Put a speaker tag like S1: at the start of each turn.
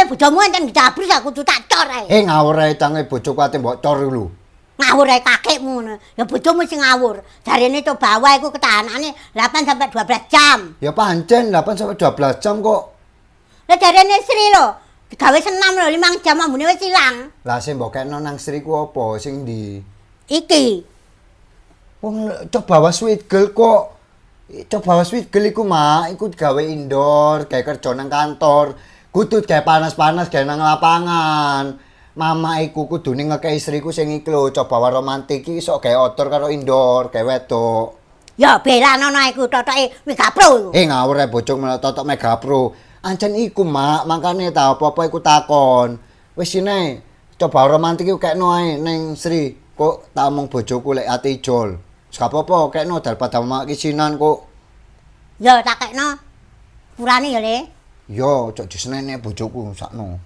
S1: bojomu enten ditabris aku kudu tak cor ae.
S2: Ngawur ae tange bojoku ate mbok cor lho.
S1: Ngawur ae kakekmu ngono. Ya bojomu sing ngawur. Jarene to bawa iku ketahanane 8 sampai 12 jam.
S2: Ya pancen 8 sampai 12 jam kok.
S1: Lah jarene Sri lho, digawe senam lho 5 jam ambune wis ilang.
S2: Lah sing mbok kekno nang Sriku apa sing ndi?
S1: Iki.
S2: Wong coba was sweet girl kok. Coba was sweet girl iku mah, iku gawe indoor, gawe kerja nang kantor. Kudu gawe panas-panas gawe nang lapangan. Mama iku kudune ngekei istriku sing iki lho, coba war romantik iki iso gawe outdoor karo indoor, gawe wedok.
S1: Ya belanono iku totoke Mega Pro iku.
S2: Ngawur ae bojong malah totok Mega Pro. Ancen iku mak, makane ta apa-apa iku takon. Wis sine, coba romantik iku kekno ae ning Sri. Kok tak omong bojoku lek ati ijol. Wis gak apa-apa kekno daripada mak kisinan kok.
S1: Ya tak kekno. Purane ya, Le.
S2: Yo, cok disenene bojoku sakno.